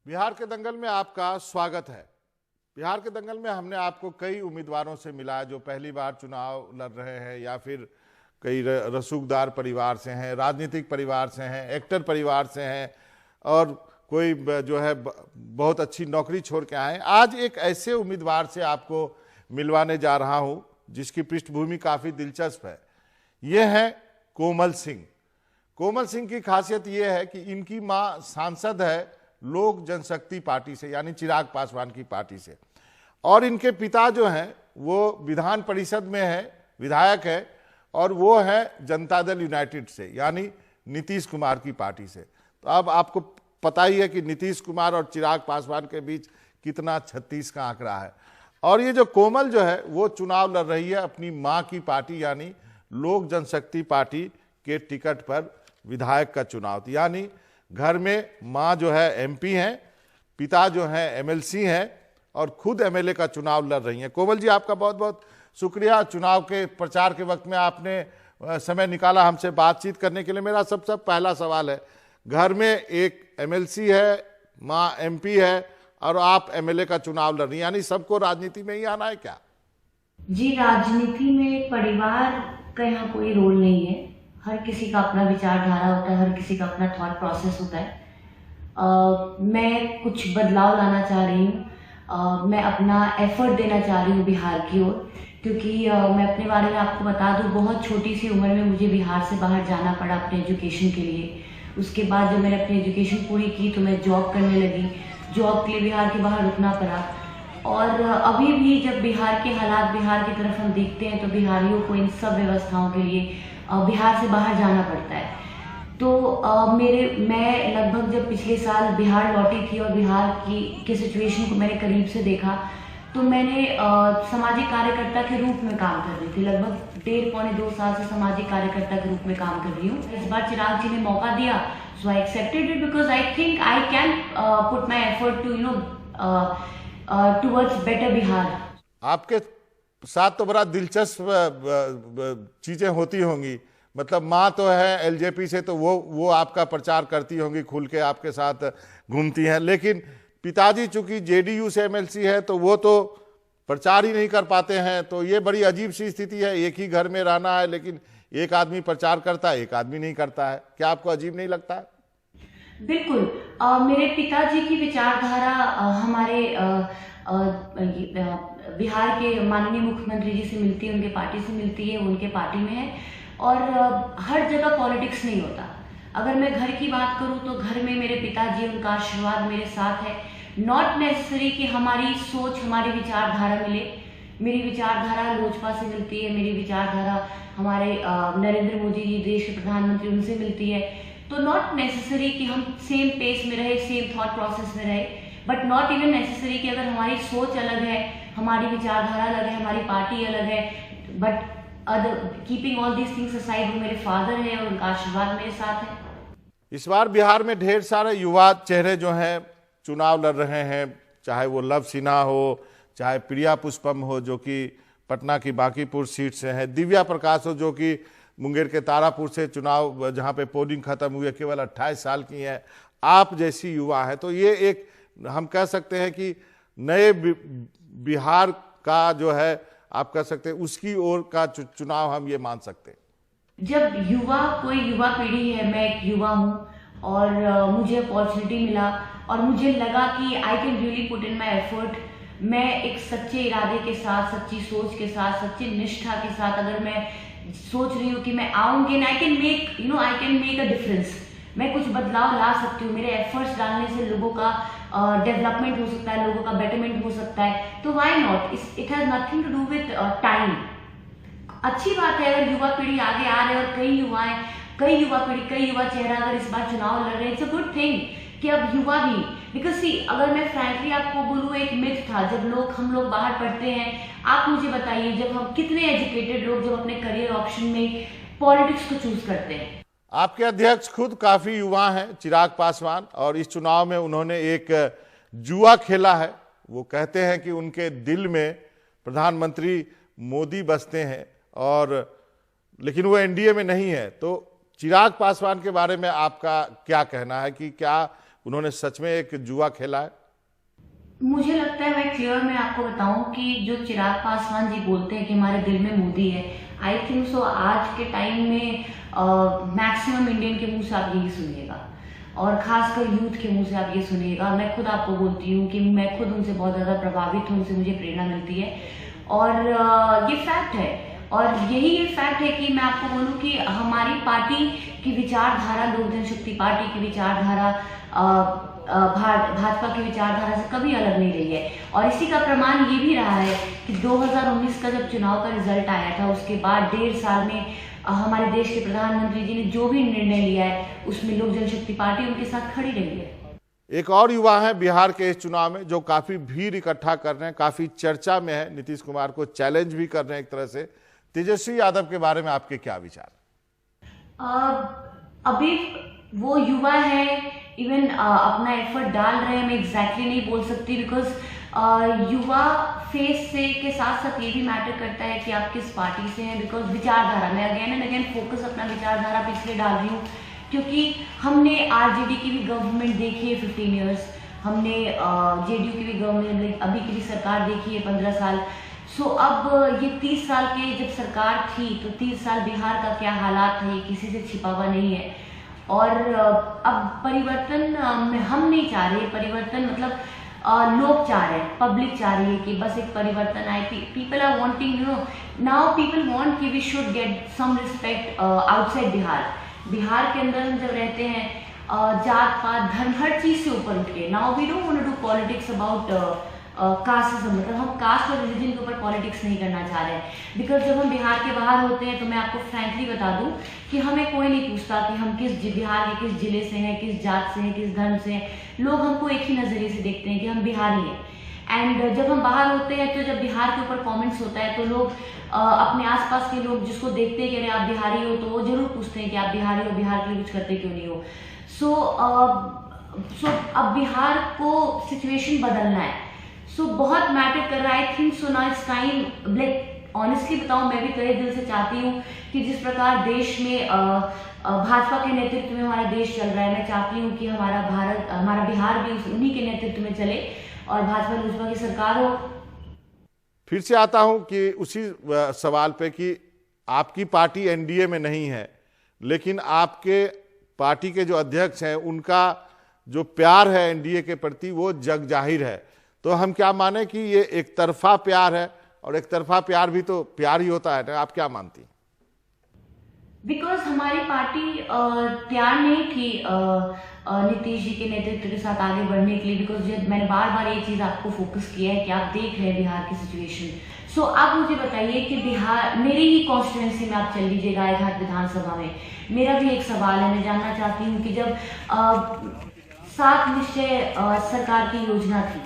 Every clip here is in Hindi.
बिहार के दंगल में आपका स्वागत है। बिहार के दंगल में हमने आपको कई उम्मीदवारों से मिला जो पहली बार चुनाव लड़ रहे हैं या फिर कई रसूखदार परिवार से हैं, राजनीतिक परिवार से हैं, एक्टर परिवार से हैं और कोई जो है बहुत अच्छी नौकरी छोड़ के आए। आज एक ऐसे उम्मीदवार से आपको मिलवाने जा रहा हूं जिसकी पृष्ठभूमि काफ़ी दिलचस्प है। ये है कोमल सिंह। कोमल सिंह की खासियत ये है कि इनकी माँ सांसद है लोक जनशक्ति पार्टी से, यानी चिराग पासवान की पार्टी से, और इनके पिता जो हैं वो विधान परिषद में है, विधायक है, और वो है जनता दल यूनाइटेड से, यानी नीतीश कुमार की पार्टी से। तो अब आपको पता ही है कि नीतीश कुमार और चिराग पासवान के बीच कितना 36 का आंकड़ा है। और ये जो कोमल जो है वो चुनाव लड़ रही है अपनी माँ की पार्टी यानी लोक जनशक्ति पार्टी के टिकट पर विधायक का चुनाव, यानी घर में माँ जो है एमपी हैं, पिता जो हैं एमएलसी हैं और खुद एमएलए का चुनाव लड़ रही हैं। कोमल जी, आपका बहुत बहुत शुक्रिया। चुनाव के प्रचार के वक्त में आपने समय निकाला हमसे बातचीत करने के लिए। मेरा सबसे पहला सवाल है, घर में एक एमएलसी है, माँ एमपी है और आप एमएलए का चुनाव लड़ रही हैं, यानी सबको राजनीति में ही आना है क्या? जी, राजनीति में परिवार का यहाँ कोई रोल नहीं है। हर किसी का अपना विचारधारा होता है, हर किसी का अपना थॉट प्रोसेस होता है। मैं कुछ बदलाव लाना चाह रही हूँ। मैं अपना एफर्ट देना चाह रही हूँ बिहार की ओर, क्योंकि मैं अपने बारे में आपको बता दूँ, बहुत छोटी सी उम्र में मुझे बिहार से बाहर जाना पड़ा अपने एजुकेशन के लिए। उसके बाद जब मैंने अपनी एजुकेशन पूरी की तो मैं जॉब करने लगी। जॉब के लिए बिहार के बाहर रुकना पड़ा। और अभी भी जब बिहार के हालात, बिहार की तरफ हम देखते हैं तो बिहारियों को इन सब व्यवस्थाओं के लिए बिहार से बाहर जाना पड़ता है। तो मैं लगभग जब पिछले साल बिहार लौटी थी और बिहार की सिचुएशन को मैंने करीब से देखा, तो मैंने सामाजिक कार्यकर्ता के रूप में काम कर रही थी। लगभग 1.5-2 साल से सामाजिक कार्यकर्ता के रूप में काम कर रही हूँ। इस बार चिराग जी ने मौका दिया, so I accepted it because I think I can put my effort to towards better Bihar. आपके साथ तो बड़ा दिलचस्प चीजें होती होंगी। मतलब माँ तो है एलजेपी से, तो वो आपका प्रचार करती होंगी, खुल के आपके साथ घूमती हैं, लेकिन पिताजी चूंकि जेडीयू से एमएलसी है तो वो तो प्रचार ही नहीं कर पाते हैं। तो ये बड़ी अजीब सी स्थिति है, एक ही घर में रहना है लेकिन एक आदमी प्रचार करता है, एक आदमी नहीं करता है। क्या आपको अजीब नहीं लगता है? बिल्कुल। मेरे पिताजी की विचारधारा हमारे बिहार के माननीय मुख्यमंत्री जी से मिलती है, उनके पार्टी से मिलती है, उनके पार्टी में है। और हर जगह पॉलिटिक्स नहीं होता। अगर मैं घर की बात करूं तो घर में मेरे पिताजी, उनका आशीर्वाद मेरे साथ है। नॉट नेसेसरी कि हमारी सोच, हमारी विचारधारा मिले। मेरी विचारधारा लोजपा से मिलती है, मेरी विचारधारा हमारे नरेंद्र मोदी जी देश के प्रधानमंत्री, उनसे मिलती है। तो नॉट नेसेसरी कि हम सेम पेस में रहे, सेम थॉट प्रोसेस में रहे, बट नॉट इवन नेसेसरी कि अगर हमारी सोच अलग है, हमारी विचारधारा अलग है, हमारी पार्टी अलग है, but keeping all these things aside, वो मेरे फादर हैं और उनका आशीर्वाद मेरे साथ है। इस बार बिहार में ढेर सारे युवा चेहरे जो हैं चुनाव लड़ रहे हैं, चाहे वो लव सिन्हा हो, चाहे प्रिया पुष्पम हो जो कि पटना की बांकीपुर सीट से है, दिव्या प्रकाश हो जो कि मुंगेर के तारापुर से चुनाव जहां पे पोलिंग खत्म हुई है, केवल 28 साल की हैं। आप जैसी युवा है, तो ये एक हम कह सकते हैं कि नए बिहार का जो है आप कह सकते हैं उसकी ओर का चुनाव हम ये मान सकते हैं। जब कोई युवा पीढ़ी है, मैं एक युवा हूँ और मुझे अपॉर्चुनिटी मिला और मुझे लगा कि I can really put in my effort. मैं एक सच्चे इरादे के साथ, सच्ची सोच के साथ, सच्ची निष्ठा के साथ अगर मैं सोच रही हूँ कि मैं आऊँगी and I can make a difference, मैं कुछ बदलाव ला सकती हूँ। मेरे एफर्ट्स डालने से लोगों का डेवलपमेंट हो सकता है, लोगों का बेटरमेंट हो सकता है, तो why not. It has nothing to do with time. अच्छी बात है अगर युवा पीढ़ी आगे आ रहे हैं और कई युवा चेहरा अगर इस बार चुनाव लड़ रहे हैं, इट्स अ गुड थिंग कि अब युवा भी, बिकॉज सी अगर मैं फ्रैंकली आपको बोलूँ, एक मिथ था जब हम लोग बाहर पढ़ते हैं। आप मुझे बताइए, जब हम कितने एजुकेटेड लोग जब अपने करियर ऑप्शन में पॉलिटिक्स को चूज करते हैं। आपके अध्यक्ष खुद काफी युवा हैं, चिराग पासवान, और इस चुनाव में उन्होंने एक जुआ खेला है। वो कहते हैं कि उनके दिल में प्रधानमंत्री मोदी बसते हैं, और लेकिन वो एनडीए में नहीं है। तो चिराग पासवान के बारे में आपका क्या कहना है कि क्या उन्होंने सच में एक जुआ खेला है? मुझे लगता है मैं आपको बताऊं कि जो चिराग पासवान जी बोलते हैं कि हमारे दिल में मोदी है, आई थिंक सो आज के टाइम में मैक्सिमम इंडियन के मुंह से आप यही सुनिएगा, और खासकर यूथ के मुंह से आप ये सुनिएगा। मैं खुद आपको बोलती हूँ कि मैं खुद उनसे बहुत ज़्यादा प्रभावित हूँ, उनसे मुझे प्रेरणा मिलती है, और ये फैक्ट है। और यही ये फैक्ट है कि मैं आपको बोलूँ कि हमारी पार्टी की विचारधारा, लोक जनशक्ति पार्टी की विचारधारा भाजपा की विचारधारा से कभी अलग नहीं रही है। और इसी का प्रमाण ये भी रहा है कि 2019 का जब चुनाव का रिजल्ट आया था, उसके बाद 1.5 साल में हमारे देश के प्रधानमंत्री जी ने जो भी निर्णय लिया है उसमें लोक जनशक्ति पार्टी उनके साथ खड़ी रही है। एक और युवा है बिहार के इस चुनाव में जो काफी भीड़ इकट्ठा कर रहे हैं, काफी चर्चा में है, नीतीश कुमार को चैलेंज भी कर रहे हैं एक तरह से। तेजस्वी यादव के बारे में आपके क्या विचार? अभी वो युवा है, इवन अपना एफर्ट डाल रहे हैं, मैं एग्जैक्टली नहीं बोल सकती, बिकॉज युवा फेस से के साथ साथ ये भी मैटर करता है कि आप किस पार्टी से हैं। बिकॉज विचारधारा, मैं अगेन एंड अगेन फोकस अपना विचारधारा पे इसलिए डाल रही हूँ क्योंकि हमने आरजेडी की भी गवर्नमेंट देखी है 15 ईयर्स, हमने जेडीयू की भी गवर्नमेंट, अभी की भी सरकार देखी है 15 साल। सो अब ये 30 साल के जब सरकार थी तो 30 साल बिहार का क्या हालात है ये किसी से छिपा हुआ नहीं है। और अब परिवर्तन हम नहीं चाह रहे, परिवर्तन मतलब लोग चाह रहे हैं, पब्लिक चाह रही है कि बस एक परिवर्तन आए। People are wanting, you know, now people want कि we should get some respect outside Bihar. Bihar के अंदर हम जब रहते हैं, जात पात धर्म हर चीज से ऊपर उठ के, now we don't want to do politics about caste, मतलब हम कास्ट और रिलीजन के ऊपर पॉलिटिक्स नहीं करना चाह रहे हैं। बिकॉज जब हम बिहार के बाहर होते हैं तो मैं आपको फ्रैंकली बता दूं कि हमें कोई नहीं पूछता कि हम बिहार के किस जिले से हैं, किस जात से हैं, किस धर्म से हैं। लोग हमको एक ही नजरिए से देखते हैं कि हम बिहारी हैं। एंड जब हम बाहर होते हैं तो जब बिहार के ऊपर कमेंट्स होता है तो लोग अपने आसपास के लोग जिसको देखते हैं कि अरे आप बिहारी हो, तो वो जरूर पूछते हैं कि आप बिहारी हो, बिहार के लिए कुछ करते क्यों नहीं हो। सो अब बिहार को सिचुएशन बदलना है, सो बहुत मैटर कर रहा है। आई think so now it's time, like honestly बताऊं, मैं भी तहे दिल से चाहती हूँ कि जिस प्रकार देश में भाजपा के नेतृत्व में हमारा देश चल रहा है, मैं चाहती हूँ कि हमारा बिहार भी उन्हीं के नेतृत्व में चले और भाजपा लोजपा की सरकार हो। फिर से आता हूं कि उसी सवाल पे कि आपकी पार्टी एनडीए में नहीं है, लेकिन आपके पार्टी के जो अध्यक्ष हैं उनका जो प्यार है एनडीए के प्रति वो जग जाहिर है। तो हम क्या माने कि ये एक तरफा प्यार है, और एक तरफा प्यार भी तो प्यार ही होता है, आप क्या मानती हैं? बिकॉज हमारी पार्टी तैयार नहीं थी नीतीश जी के नेतृत्व के साथ आगे बढ़ने के लिए, बिकॉज मैंने बार बार ये चीज आपको फोकस किया है कि आप देख रहे हैं बिहार की सिचुएशन। सो आप मुझे बताइए कि बिहार, मेरी ही कॉन्स्टिट्यूंसी में आप चल लीजिए गायघाट विधानसभा में, मेरा भी एक सवाल है। मैं जानना चाहती हूँ कि जब 7 निश्चय सरकार की योजना थी,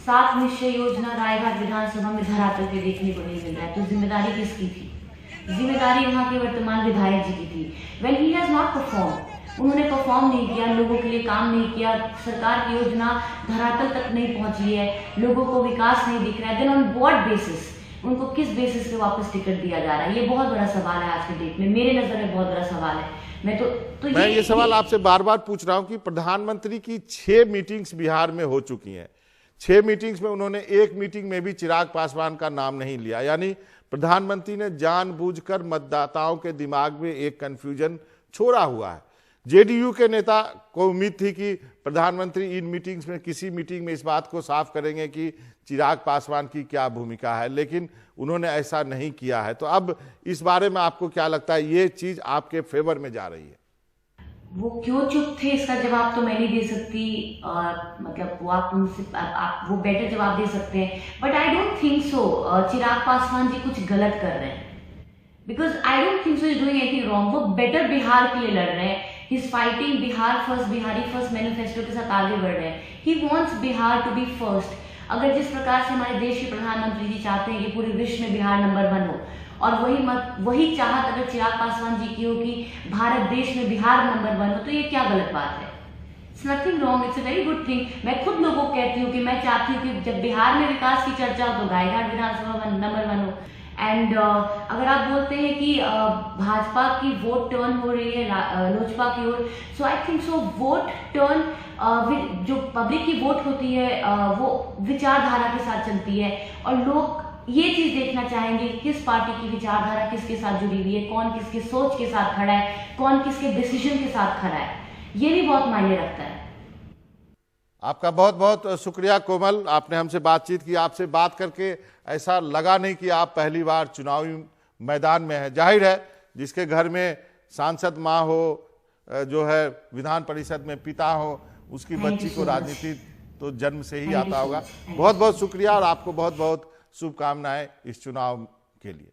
7 निश्चय योजना रायघाट विधानसभा में धरातल पे देखने को नहीं मिल रहा है, तो जिम्मेदारी किसकी थी? जिम्मेदारी वहाँ के वर्तमान विधायक जी की थी। Well he has not perform, उन्होंने परफॉर्म नहीं किया, लोगों के लिए काम नहीं किया, सरकार की योजना धरातल तक नहीं पहुंची है, लोगों को विकास नहीं दिख रहा है। देन ऑन व्हाट बेसिस, उनको किस बेसिस पे वापस टिकट दिया जा रहा है? ये बहुत बड़ा सवाल है आज के डेट में, मेरे नजर में बहुत बड़ा सवाल है। मैं ये सवाल आपसे बार बार पूछ रहा हूँ कि प्रधानमंत्री की 6 मीटिंग्स बिहार में हो चुकी हैं, 6 मीटिंग्स में उन्होंने एक मीटिंग में भी चिराग पासवान का नाम नहीं लिया। यानी प्रधानमंत्री ने जानबूझकर मतदाताओं के दिमाग में एक कंफ्यूजन छोड़ा हुआ है। जेडीयू के नेता को उम्मीद थी कि प्रधानमंत्री इन मीटिंग्स में किसी मीटिंग में इस बात को साफ करेंगे कि चिराग पासवान की क्या भूमिका है, लेकिन उन्होंने ऐसा नहीं किया है। तो अब इस बारे में आपको क्या लगता है, ये चीज आपके फेवर में जा रही है? वो क्यों चुप थे इसका जवाब तो मैं नहीं दे सकती, मतलब वो आप वो बेटर जवाब दे सकते हैं, but I don't think so Chirag Paswan ji कुछ गलत कर रहे हैं। Because I don't think so is doing anything wrong. वो बेटर बिहार के लिए लड़ रहे हैं, he is fighting Bihar first, Bihari first manifesto के साथ आगे बढ़ रहे हैं। He wants Bihar to be first. अगर जिस प्रकार से हमारे देश के प्रधानमंत्री जी चाहते हैं कि पूरे विश्व में बिहार नंबर 1 हो, और वही चाहत अगर चिराग पासवान जी की हो कि भारत देश में बिहार नंबर 1 हो, तो ये क्या गलत बात है? It's nothing wrong, it's a very good thing. मैं खुद लोगों को कहती हूँ कि मैं चाहती हूँ कि जब बिहार में विकास की चर्चा हो तो गायघाट विधानसभा नंबर 1 हो, एंड अगर आप बोलते हैं कि भाजपा की वोट टर्न हो रही है लोजपा की ओर, so I think so vote turn जो पब्लिक की वोट होती है वो विचारधारा के साथ चलती है, और लोग ये चीज देखना चाहेंगे कि किस पार्टी की विचारधारा किसके साथ जुड़ी हुई है, कौन किसकी सोच के साथ खड़ा है, कौन किसके डिसीजन के साथ खड़ा है, ये भी बहुत मायने रखता है। आपका बहुत बहुत शुक्रिया कोमल, आपने हमसे बातचीत की। आपसे बात करके ऐसा लगा नहीं कि आप पहली बार चुनावी मैदान में हैं। जाहिर है जिसके घर में सांसद माँ हो, जो है विधान परिषद में पिता हो, उसकी बच्ची को राजनीति तो जन्म से ही आता होगा। बहुत बहुत शुक्रिया और आपको बहुत बहुत शुभकामनाएं इस चुनाव के लिए।